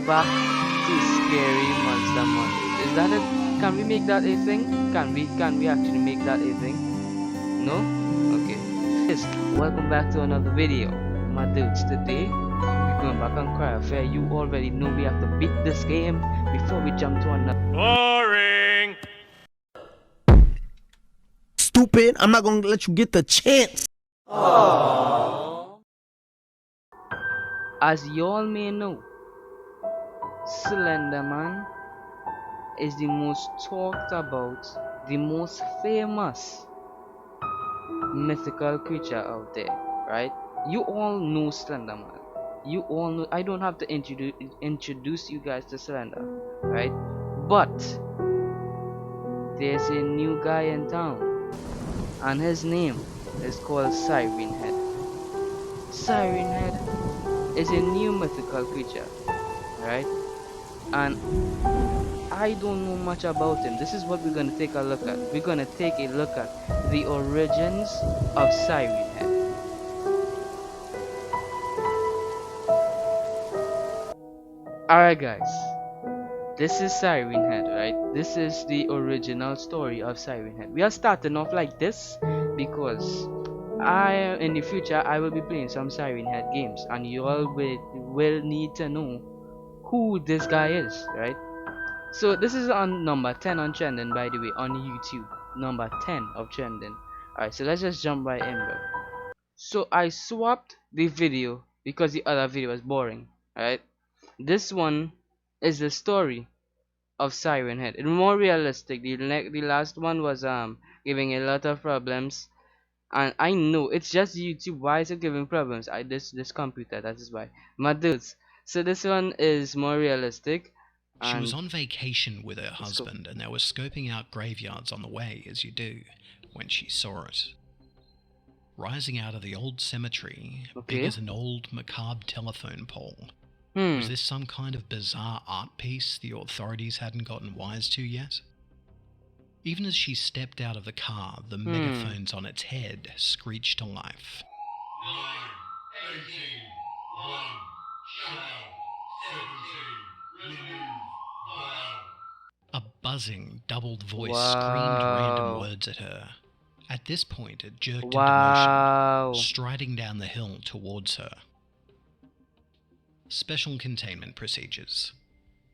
back to Scary Monster Mondays. Is that it? Can we make that a thing? Can we actually make that a thing? No? Okay. Yes, welcome back to another video. My dudes, today we're going back on Cry Fair. You already know we have to beat this game before we jump to another. Boring! Stupid, I'm not gonna let you get the chance. As you all may know, Slender Man is the most talked about, the most famous mythical creature out there, right? You all know Slender Man. You all know. I don't have to introduce you guys to Slender, right? But there's a new guy in town, and his name is called Siren Head. Siren Head is a new mythical creature, right? And I don't know much about him. This is what we're gonna take a look at. We're gonna take a look at the origins of Siren Head. Alright guys, this is Siren Head, right? This is the original story of Siren Head. We are starting off like this because in the future I will be playing some Siren Head games, and you all will need to know who this guy is, right? So this is on number 10 on trending, by the way, on YouTube. Number 10 of trending. Alright, so let's just jump right in, bro. So I swapped the video because the other video was boring, right? This one is the story of Siren Head. It's more realistic. The last one was giving a lot of problems, and I know it's just YouTube. Why is it giving problems? This computer, that is why. My dudes. So this one is more realistic. She was on vacation with her husband, and they were scoping out graveyards on the way, as you do, when she saw it. Rising out of the old cemetery, big as an old macabre telephone pole. Was this some kind of bizarre art piece the authorities hadn't gotten wise to yet? Even as she stepped out of the car, the megaphones on its head screeched to life. 9, 18, 1, child, 17, remove, A buzzing, doubled voice screamed random words at her. At this point, it jerked into motion, striding down the hill towards her. Special containment procedures.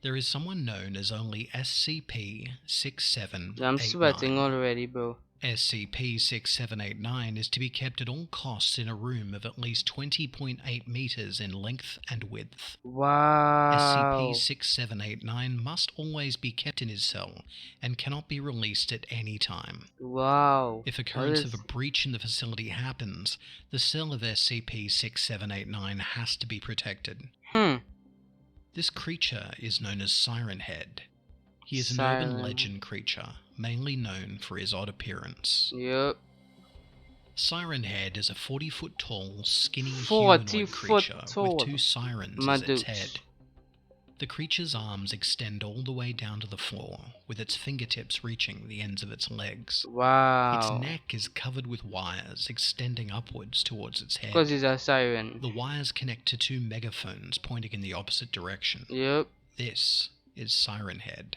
There is someone known as only SCP-6789. I'm sweating already, bro. SCP-6789 is to be kept at all costs in a room of at least 20.8 meters in length and width. Wow. SCP-6789 must always be kept in his cell and cannot be released at any time. Wow. If occurrence of a breach in the facility happens, the cell of SCP-6789 has to be protected. This creature is known as Siren Head. He is an urban legend creature, mainly known for his odd appearance. Yep. Siren Head is a 40-foot tall, skinny humanoid creature with two sirens as its head. The creature's arms extend all the way down to the floor, with its fingertips reaching the ends of its legs. Wow. Its neck is covered with wires extending upwards towards its head. Because he's a siren. The wires connect to two megaphones pointing in the opposite direction. Yep. This is Siren Head.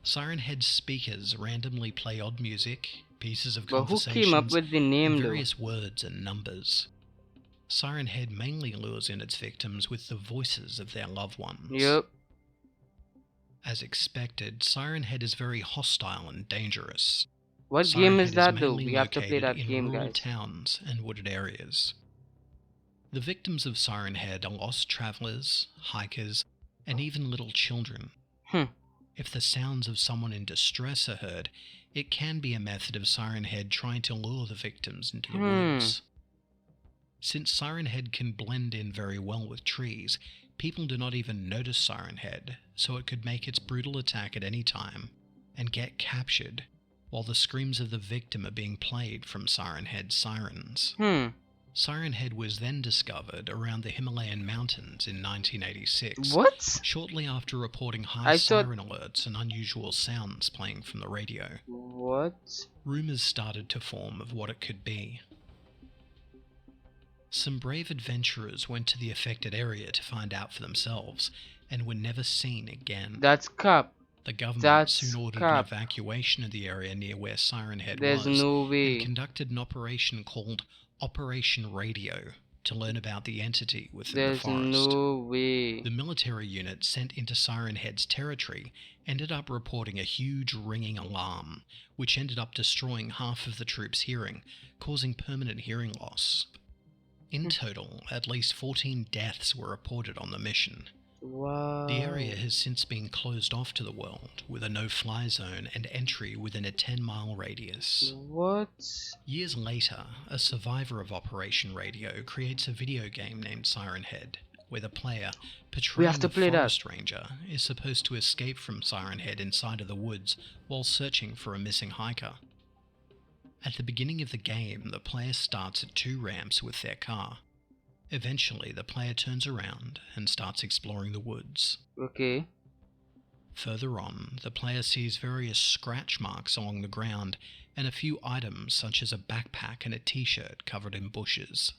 Siren Head's speakers randomly play odd music, pieces of conversations, who came up with the name, and various words and numbers. Siren Head mainly lures in its victims with the voices of their loved ones. Yep. As expected, Siren Head is very hostile and dangerous. What Siren game Head is that though? mainly We have to play that located game, in rural guys. towns and wooded areas. The victims of Siren Head are lost travelers, hikers, and even little children. If the sounds of someone in distress are heard, it can be a method of Siren Head trying to lure the victims into the woods. Since Siren Head can blend in very well with trees, people do not even notice Siren Head, so it could make its brutal attack at any time and get captured, while the screams of the victim are being played from Siren Head's sirens. Siren Head was then discovered around the Himalayan mountains in 1986. What? Shortly after reporting high siren alerts and unusual sounds playing from the radio. What? Rumors started to form of what it could be. Some brave adventurers went to the affected area to find out for themselves, and were never seen again. That's cap. The government That's soon ordered cap. an evacuation of the area near where Siren Head There's was, no and way. conducted an operation called Operation Radio to learn about the entity within There's the forest. no way. The military unit sent into Siren Head's territory ended up reporting a huge ringing alarm, which ended up destroying half of the troops' hearing, causing permanent hearing loss. In total, at least 14 deaths were reported on the mission. Wow. The area has since been closed off to the world, with a no-fly zone and entry within a 10-mile radius. What? Years later, a survivor of Operation Radio creates a video game named Siren Head, where the player, portraying have to a play that. forest ranger, is supposed to escape from Siren Head inside of the woods while searching for a missing hiker. At the beginning of the game, the player starts at 2 ramps with their car. Eventually, the player turns around and starts exploring the woods. Okay. Further on, the player sees various scratch marks along the ground and a few items such as a backpack and a t-shirt covered in bushes.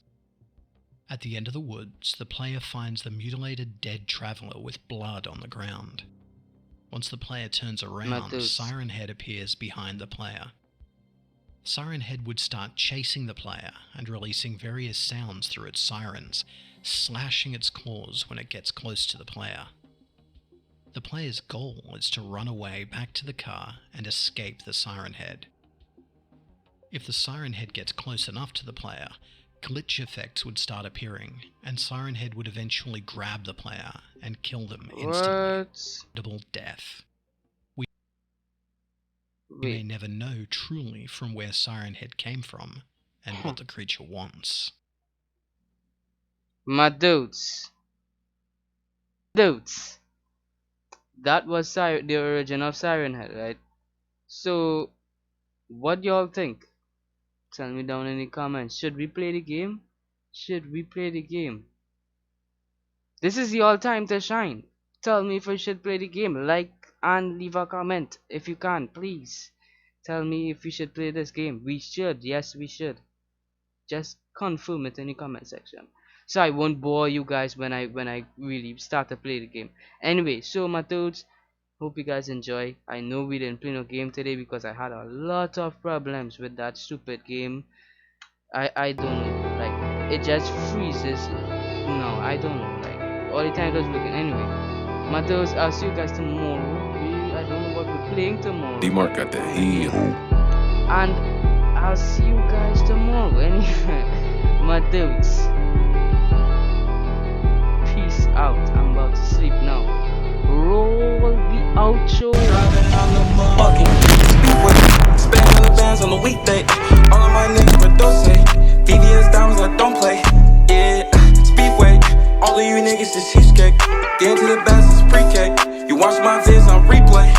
At the end of the woods, the player finds the mutilated dead traveller with blood on the ground. Once the player turns around, Matters. Siren Head appears behind the player. Siren Head would start chasing the player and releasing various sounds through its sirens, slashing its claws when it gets close to the player. The player's goal is to run away back to the car and escape the Siren Head. If the Siren Head gets close enough to the player, glitch effects would start appearing, and Siren Head would eventually grab the player and kill them instantly. What? Double death. We may Wait. never know truly from where Siren Head came from and what the creature wants. My dudes. Dudes. That was the origin of Siren Head, right? So, what y'all think? Tell me down in the comments. Should we play the game? Should we play the game? This is your time to shine. Tell me if we should play the game. Like and leave a comment if you can, please. Tell me if we should play this game. We should. Yes, we should. Just confirm it in the comment section, so I won't bore you guys when I really start to play the game. Anyway, so my dudes, hope you guys enjoy. I know we didn't play no game today because I had a lot of problems with that stupid game. I don't know, like it just freezes. No, I don't know, like all the time it was working. Anyway, my dudes, I'll see you guys tomorrow. I don't know what we're playing tomorrow. D-Mark got that heat. And I'll see you guys tomorrow. Anyway, my dudes, peace out. I'm about to sleep now. Roll the outro. Fucking speedway, spend the bands on the weekday. All of my niggas with those say VVS diamonds I don't play. Yeah, speedway. All of you niggas is cheesecake. Get into the best is pre-K. You watch my vids on replay.